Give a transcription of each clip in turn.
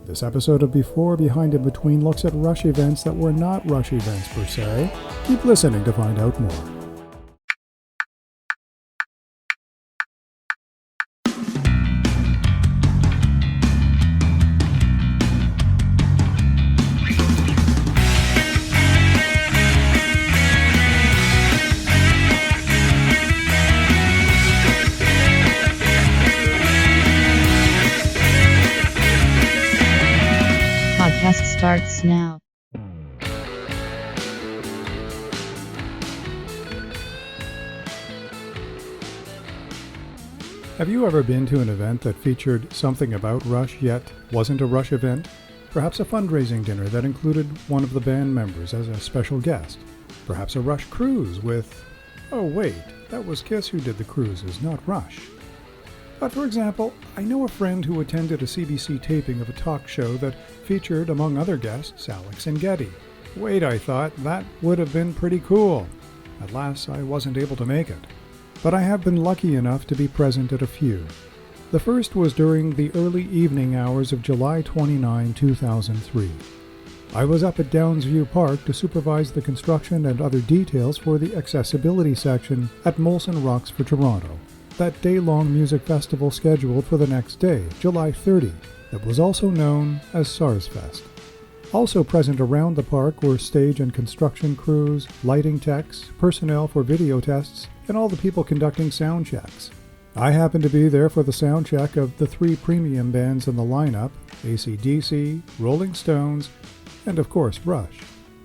This episode of Before, Behind, and Between looks at Rush events that were not Rush events per se. Keep listening to find out more. Podcast starts now. Have you ever been to an event that featured something about Rush yet wasn't a Rush event? Perhaps a fundraising dinner that included one of the band members as a special guest. Perhaps a Rush cruise with, oh wait, that was Kiss who did the cruises, not Rush. But for example, I know a friend who attended a CBC taping of a talk show that featured, among other guests, Alex and Geddy. Wait, I thought, that would have been pretty cool. Alas, I wasn't able to make it. But I have been lucky enough to be present at a few. The first was during the early evening hours of July 29, 2003. I was up at Downsview Park to supervise the construction and other details for the accessibility section at Molson Rocks for Toronto, that day-long music festival scheduled for the next day, July 30, that was also known as SARSfest. Also present around the park were stage and construction crews, lighting techs, personnel for video tests, and all the people conducting sound checks. I happened to be there for the sound check of the 3 premium bands in the lineup, AC/DC, Rolling Stones, and of course Rush.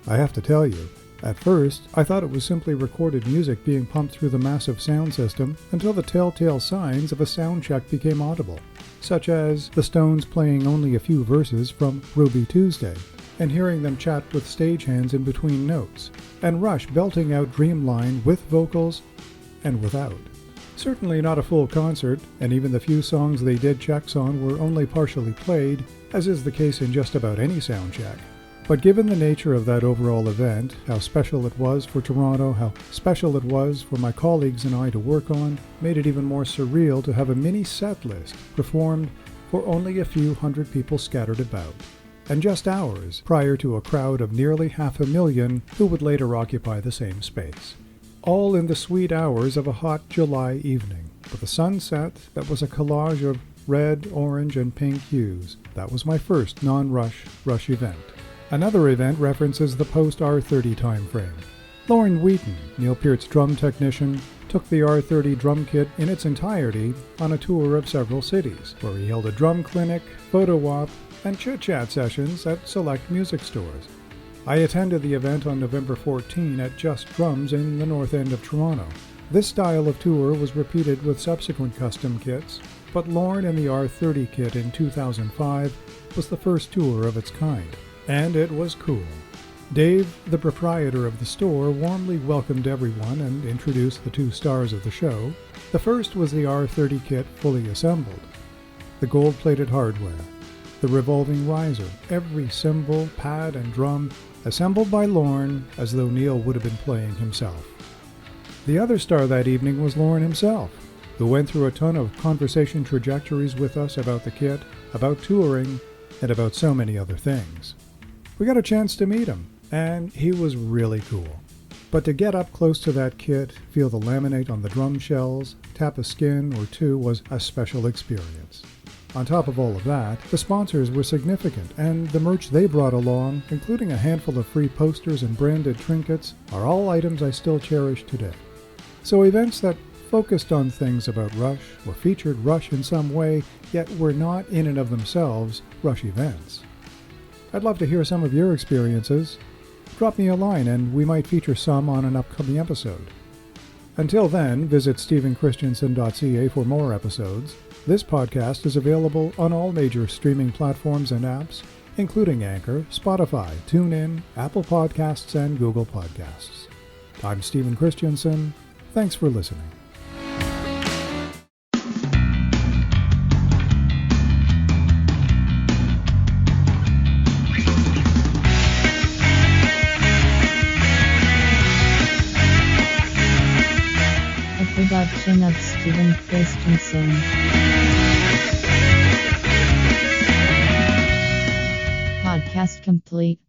I have to tell you, at first I thought it was simply recorded music being pumped through the massive sound system until the telltale signs of a sound check became audible, such as the Stones playing only a few verses from Ruby Tuesday, and hearing them chat with stagehands in between notes, and Rush belting out Dreamline with vocals and without. Certainly not a full concert, and even the few songs they did checks on were only partially played, as is the case in just about any sound check. But given the nature of that overall event, how special it was for Toronto, how special it was for my colleagues and I to work on, made it even more surreal to have a mini set list performed for only a few hundred people scattered about, and just hours prior to a crowd of nearly 500,000 who would later occupy the same space. All in the sweet hours of a hot July evening, with a sunset that was a collage of red, orange, and pink hues. That was my first non-Rush event. Another event references the post-R30 timeframe. Lauren Wheaton, Neil Peart's drum technician, took the R30 drum kit in its entirety on a tour of several cities, where he held a drum clinic, photo op, and chit-chat sessions at select music stores. I attended the event on November 14 at Just Drums in the north end of Toronto. This style of tour was repeated with subsequent custom kits, but Lauren and the R30 kit in 2005 was the first tour of its kind. And it was cool. Dave, the proprietor of the store, warmly welcomed everyone and introduced the 2 stars of the show. The first was the R30 kit fully assembled. The gold-plated hardware, the revolving riser, every cymbal, pad, and drum assembled by Lauren as though Neil would have been playing himself. The other star that evening was Lauren himself, who went through a ton of conversation trajectories with us about the kit, about touring, and about so many other things. We got a chance to meet him, and he was really cool. But to get up close to that kit, feel the laminate on the drum shells, tap a skin or 2 was a special experience. On top of all of that, the sponsors were significant, and the merch they brought along, including a handful of free posters and branded trinkets, are all items I still cherish today. So events that focused on things about Rush, or featured Rush in some way, yet were not in and of themselves Rush events. I'd love to hear some of your experiences. Drop me a line and we might feature some on an upcoming episode. Until then, visit stephenchristiansen.ca for more episodes. This podcast is available on all major streaming platforms and apps, including Anchor, Spotify, TuneIn, Apple Podcasts, and Google Podcasts. I'm Stephen Christiansen. Thanks for listening. Production of Stephen Christensen. Podcast complete.